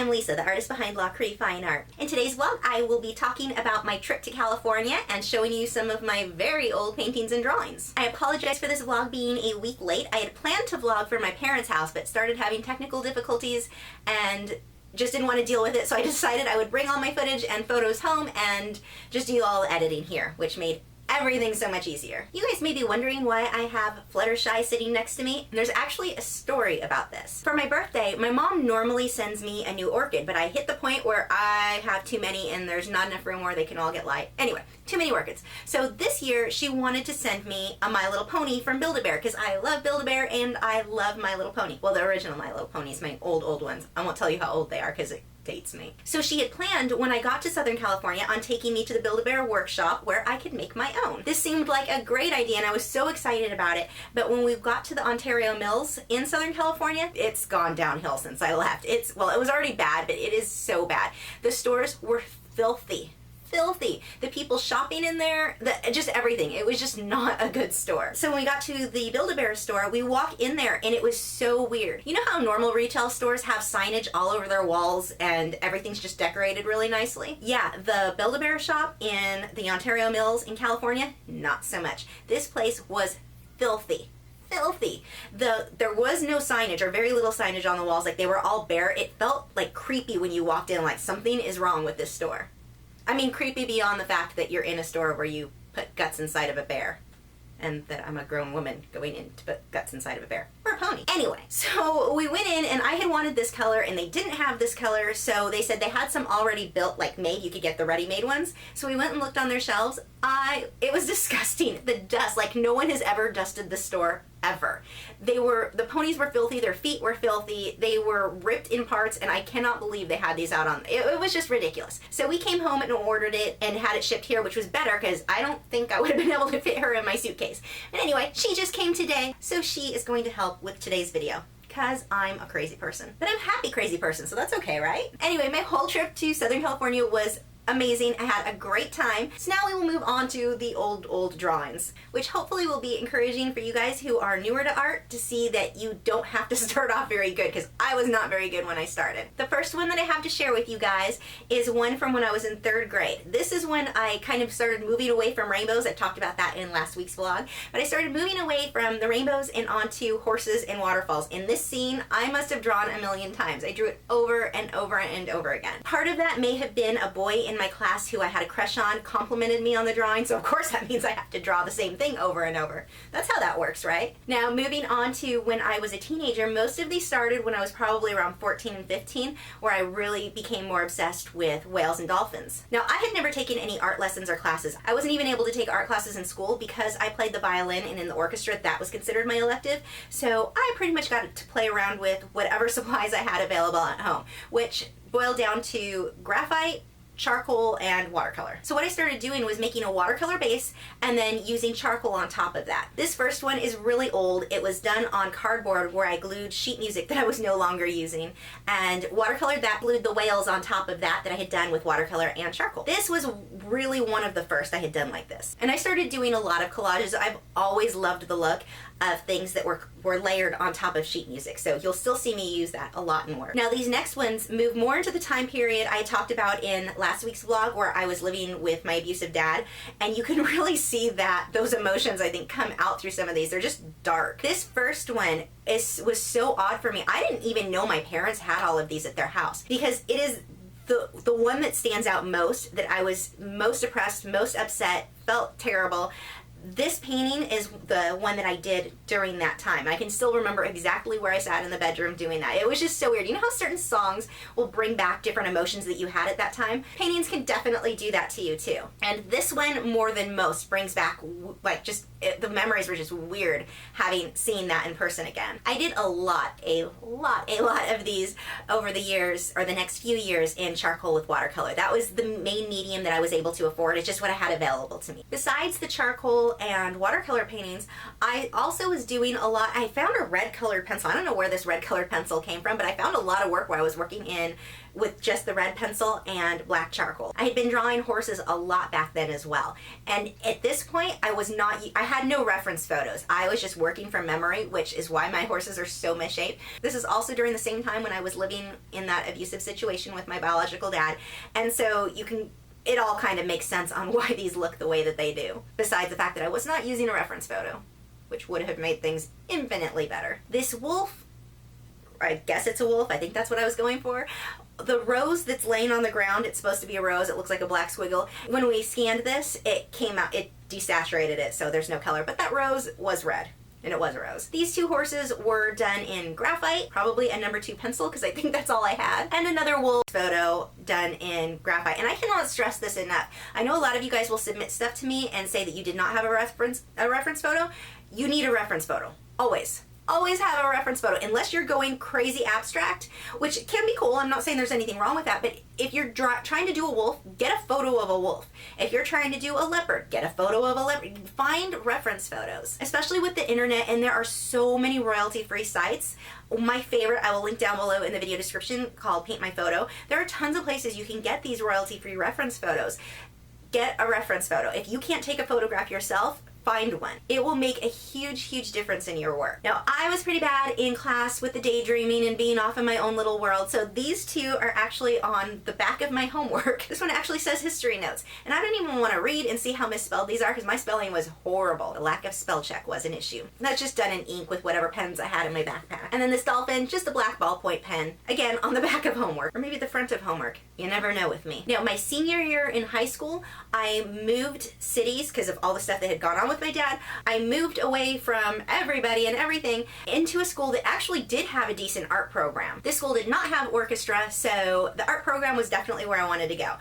I'm Lisa, the artist behind Lachri Fine Art. In today's vlog, I will be talking about my trip to California and showing you some of my very old paintings and drawings. I apologize for this vlog being a week late. I had planned to vlog from my parents' house, but started having technical difficulties and just didn't want to deal with it, so I decided I would bring all my footage and photos home and just do all the editing here, which made everything so much easier. You guys may be wondering why I have Fluttershy sitting next to me. There's actually a story about this. For my birthday, my mom normally sends me a new orchid, but I hit the point where I have too many and there's not enough room where they can all get light. Anyway, too many orchids. So this year she wanted to send me a My Little Pony from Build-A-Bear because I love Build-A-Bear and I love My Little Pony. Well, the original My Little Ponies, my old ones. I won't tell you how old they are because it dates me. So she had planned when I got to Southern California on taking me to the Build-A-Bear workshop where I could make my own. This seemed like a great idea and I was so excited about it, but when we got to the Ontario Mills in Southern California, it's gone downhill since I left. Well, it was already bad, but it is so bad. The stores were filthy. The people shopping in there, just everything. It was just not a good store. So when we got to the Build-A-Bear store, we walk in there and it was so weird. You know how normal retail stores have signage all over their walls and everything's just decorated really nicely? Yeah, the Build-A-Bear shop in the Ontario Mills in California, not so much. This place was filthy. There was no signage or very little signage on the walls, like they were all bare. It felt like creepy when you walked in, like something is wrong with this store. I mean, creepy beyond the fact that you're in a store where you put guts inside of a bear. And that I'm a grown woman going in to put guts inside of a bear. Or a pony. Anyway, so we went in and I had wanted this color and they didn't have this color, so they said they had some already built, like made, you could get the ready-made ones. So we went and looked on their shelves. It was disgusting. The dust, like no one has ever dusted the store ever. The ponies were filthy, their feet were filthy, they were ripped in parts, and I cannot believe they had these out on, it was just ridiculous. So we came home and ordered it and had it shipped here, which was better because I don't think I would have been able to fit her in my suitcase. And anyway, she just came today, so she is going to help with today's video. Because I'm a crazy person. But I'm a happy crazy person, so that's okay, right? Anyway, my whole trip to Southern California was amazing. I had a great time. So now we will move on to the old drawings, which hopefully will be encouraging for you guys who are newer to art to see that you don't have to start off very good, because I was not very good when I started. The first one that I have to share with you guys is one from when I was in 3rd grade. This is when I kind of started moving away from rainbows. I talked about that in last week's vlog, but I started moving away from the rainbows and onto horses and waterfalls. In this scene, I must have drawn a million times. I drew it over and over and over again. Part of that may have been a boy in my class who I had a crush on complimented me on the drawing, so of course that means I have to draw the same thing over and over. That's how that works, right? Now moving on to when I was a teenager, most of these started when I was probably around 14 and 15, where I really became more obsessed with whales and dolphins. Now I had never taken any art lessons or classes. I wasn't even able to take art classes in school because I played the violin and in the orchestra that was considered my elective, so I pretty much got to play around with whatever supplies I had available at home, which boiled down to graphite, charcoal, and watercolor. So what I started doing was making a watercolor base and then using charcoal on top of that. This first one is really old. It was done on cardboard where I glued sheet music that I was no longer using and watercolored that, glued the whales on top of that I had done with watercolor and charcoal. This was really one of the first I had done like this. And I started doing a lot of collages. I've always loved the look of things that were layered on top of sheet music, so you'll still see me use that a lot more. Now these next ones move more into the time period I talked about in last week's vlog where I was living with my abusive dad, and you can really see that those emotions I think come out through some of these. They're just dark. This first one was so odd for me. I didn't even know my parents had all of these at their house because it is the one that stands out most, that I was most depressed, most upset, felt terrible. This painting is the one that I did during that time. I can still remember exactly where I sat in the bedroom doing that. It was just so weird. You know how certain songs will bring back different emotions that you had at that time? Paintings can definitely do that to you too. And this one, more than most, brings back like the memories were just weird having seen that in person again. I did a lot of these over the years, or the next few years, in charcoal with watercolor. That was the main medium that I was able to afford. It's just what I had available to me. Besides the charcoal oil and watercolor paintings, I also was doing a lot. I found a red colored pencil. I don't know where this red colored pencil came from, but I found a lot of work where I was working in with just the red pencil and black charcoal. I had been drawing horses a lot back then as well. And at this point, I had no reference photos. I was just working from memory, which is why my horses are so misshaped. This is also during the same time when I was living in that abusive situation with my biological dad. And so it all kind of makes sense on why these look the way that they do. Besides the fact that I was not using a reference photo, which would have made things infinitely better. This wolf, I guess it's a wolf, I think that's what I was going for. The rose that's laying on the ground, it's supposed to be a rose, it looks like a black squiggle. When we scanned this, it came out, it desaturated it, so there's no color, but that rose was red. And it was a rose. These two horses were done in graphite, probably a number 2 pencil, because I think that's all I had, and another wolf photo done in graphite. And I cannot stress this enough. I know a lot of you guys will submit stuff to me and say that you did not have a reference photo. You need a reference photo, always. Always have a reference photo, unless you're going crazy abstract, which can be cool. I'm not saying there's anything wrong with that, but if you're trying to do a wolf, get a photo of a wolf. If you're trying to do a leopard, get a photo of a leopard. Find reference photos, especially with the internet, and there are so many royalty-free sites. My favorite, I will link down below in the video description, called Paint My Photo. There are tons of places you can get these royalty-free reference photos. Get a reference photo. If you can't take a photograph yourself, find one. It will make a huge, huge difference in your work. Now, I was pretty bad in class with the daydreaming and being off in my own little world, so these two are actually on the back of my homework. This one actually says history notes, and I don't even want to read and see how misspelled these are because my spelling was horrible. The lack of spell check was an issue. That's just done in ink with whatever pens I had in my backpack. And then this dolphin, just a black ballpoint pen, again, on the back of homework, or maybe the front of homework. You never know with me. Now, my senior year in high school, I moved cities because of all the stuff that had gone on with my dad. I moved away from everybody and everything into a school that actually did have a decent art program. This school did not have orchestra, so the art program was definitely where I wanted to go.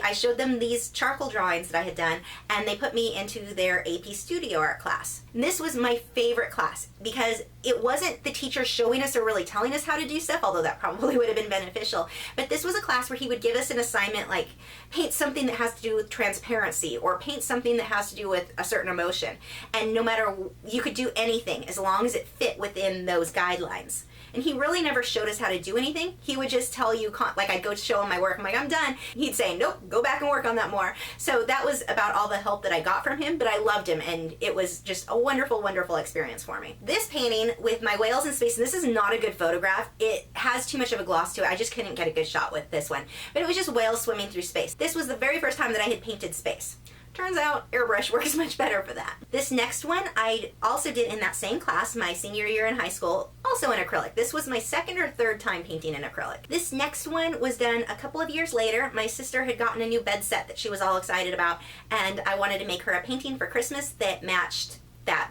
I showed them these charcoal drawings that I had done, and they put me into their AP studio art class. And this was my favorite class because it wasn't the teacher showing us or really telling us how to do stuff, although that probably would have been beneficial. But this was a class where he would give us an assignment like paint something that has to do with transparency or paint something that has to do with a certain emotion. And no matter, you could do anything as long as it fit within those guidelines. And he really never showed us how to do anything. He would just tell you, like I'd go show him my work, I'm like, I'm done. He'd say, nope, go back and work on that more. So that was about all the help that I got from him, but I loved him, and it was just a wonderful, wonderful experience for me. This painting with my whales in space, and this is not a good photograph. It has too much of a gloss to it. I just couldn't get a good shot with this one. But it was just whales swimming through space. This was the very first time that I had painted space. Turns out airbrush works much better for that. This next one I also did in that same class, my senior year in high school, also in acrylic. This was my second or third time painting in acrylic. This next one was done a couple of years later. My sister had gotten a new bed set that she was all excited about, and I wanted to make her a painting for Christmas that matched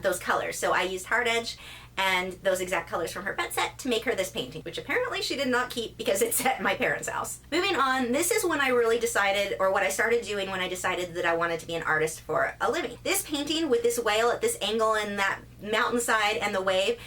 those colors. So I used hard edge and those exact colors from her bed set to make her this painting, which apparently she did not keep because it's at my parents' house. Moving on, this is when I really decided, or what I started doing when I decided that I wanted to be an artist for a living. This painting with this whale at this angle and that mountainside and the wave,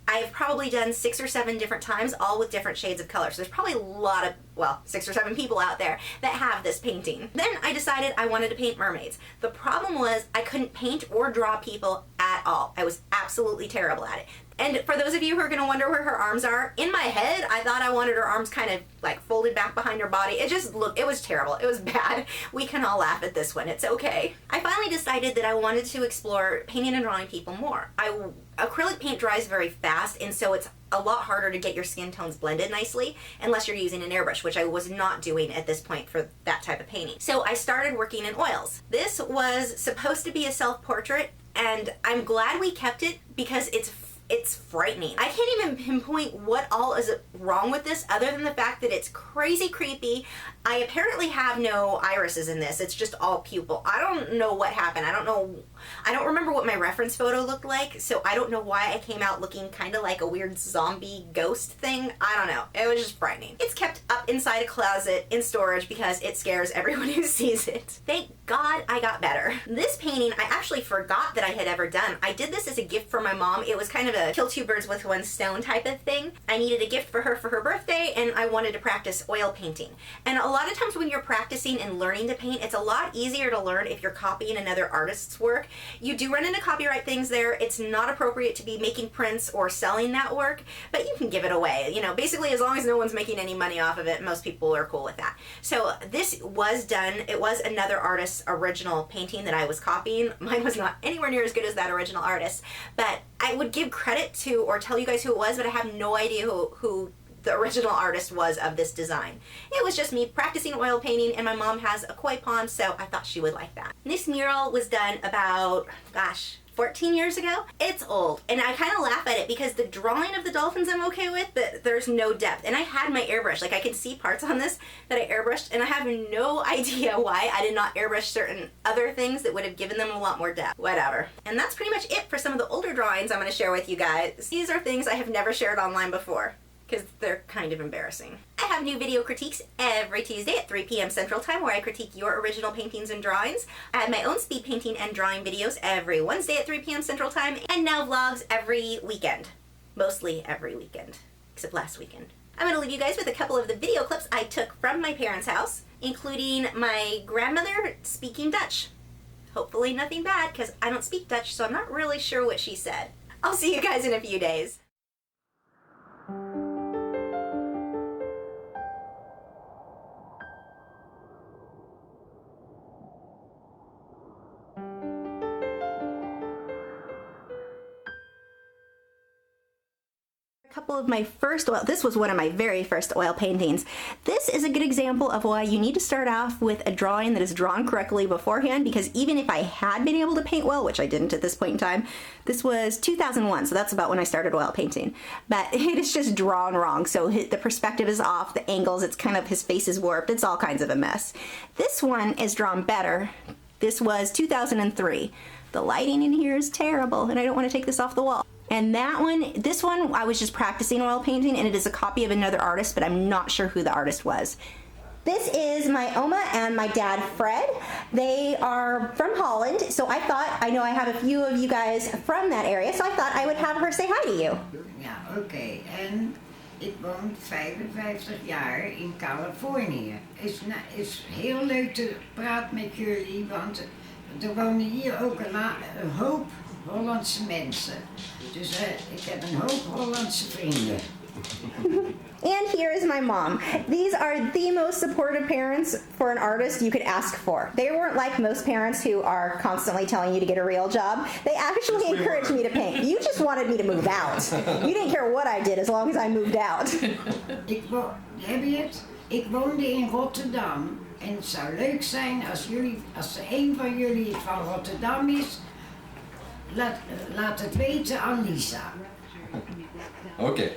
I've probably done 6 or 7 different times, all with different shades of color. So there's probably a lot of, well, 6 or 7 people out there that have this painting. Then I decided I wanted to paint mermaids. The problem was I couldn't paint or draw people at all. I was absolutely terrible at it. And for those of you who are going to wonder where her arms are, in my head, I thought I wanted her arms kind of like folded back behind her body. It just looked, it was terrible. It was bad. We can all laugh at this one. It's okay. I finally decided that I wanted to explore painting and drawing people more. Acrylic paint dries very fast, and so it's a lot harder to get your skin tones blended nicely unless you're using an airbrush, which I was not doing at this point for that type of painting. So I started working in oils. This was supposed to be a self-portrait, and I'm glad we kept it because it's frightening. I can't even pinpoint what all is wrong with this other than the fact that it's crazy creepy. I apparently have no irises in this. It's just all pupil. I don't know what happened. I don't remember what my reference photo looked like, so I don't know why I came out looking kind of like a weird zombie ghost thing. I don't know. It was just frightening. It's kept up inside a closet in storage because it scares everyone who sees it. Thank God I got better. This painting I actually forgot that I had ever done. I did this as a gift for my mom. It was kind of a kill two birds with one stone type of thing. I needed a gift for her birthday, and I wanted to practice oil painting. And a lot of times when you're practicing and learning to paint, it's a lot easier to learn if you're copying another artist's work. You do run into copyright things there. It's not appropriate to be making prints or selling that work, but you can give it away. You know, basically as long as no one's making any money off of it, most people are cool with that. So this was done. It was another artist's original painting that I was copying. Mine was not anywhere near as good as that original artist, but I would give credit to or tell you guys who it was, but I have no idea who the original artist was of this design. It was just me practicing oil painting, and my mom has a koi pond, so I thought she would like that. This mural was done about, gosh, 14 years ago. It's old, and I kind of laugh at it because the drawing of the dolphins I'm okay with, but there's no depth. And I had my airbrush, like I could see parts on this that I airbrushed, and I have no idea why I did not airbrush certain other things that would have given them a lot more depth. Whatever. And that's pretty much it for some of the older drawings I'm going to share with you guys. These are things I have never shared online before, because they're kind of embarrassing. I have new video critiques every Tuesday at 3 p.m. Central Time where I critique your original paintings and drawings. I have my own speed painting and drawing videos every Wednesday at 3 p.m. Central Time, and now vlogs every weekend. Mostly every weekend, except last weekend. I'm going to leave you guys with a couple of the video clips I took from my parents' house, including my grandmother speaking Dutch. Hopefully nothing bad, because I don't speak Dutch, so I'm not really sure what she said. I'll see you guys in a few days. Couple of my first oil, this was one of my very first oil paintings. This is a good example of why you need to start off with a drawing that is drawn correctly beforehand, because even if I had been able to paint well, which I didn't at this point in time, this was 2001, so that's about when I started oil painting, but it is just drawn wrong. So the perspective is off, the angles, it's kind of, his face is warped, it's all kinds of a mess. This one is drawn better. This was 2003. The lighting in here is terrible, and I don't want to take this off the wall. And that one, this one, I was just practicing oil painting, and it is a copy of another artist, but I'm not sure who the artist was. This is my Oma and my dad, Fred. They are from Holland, so I thought, I know I have a few of you guys from that area, so I thought I would have her say hi to you. Ja, oké. En ik woon 55 jaar in Californië. Is heel leuk te praten met jullie, want er wonen hier ook een hoop Hollandse mensen. Dus ik heb een hoop Hollandse vrienden. And here is my mom. These are the most supportive parents for an artist you could ask for. They weren't like most parents who are constantly telling you to get a real job. They actually encouraged me to paint. You just wanted me to move out. You didn't care what I did as long as I moved out. Heb je het? Ik woonde in Rotterdam. En het zou leuk zijn als er een van jullie van Rotterdam is. Laat het weten aan Lisa. Oké.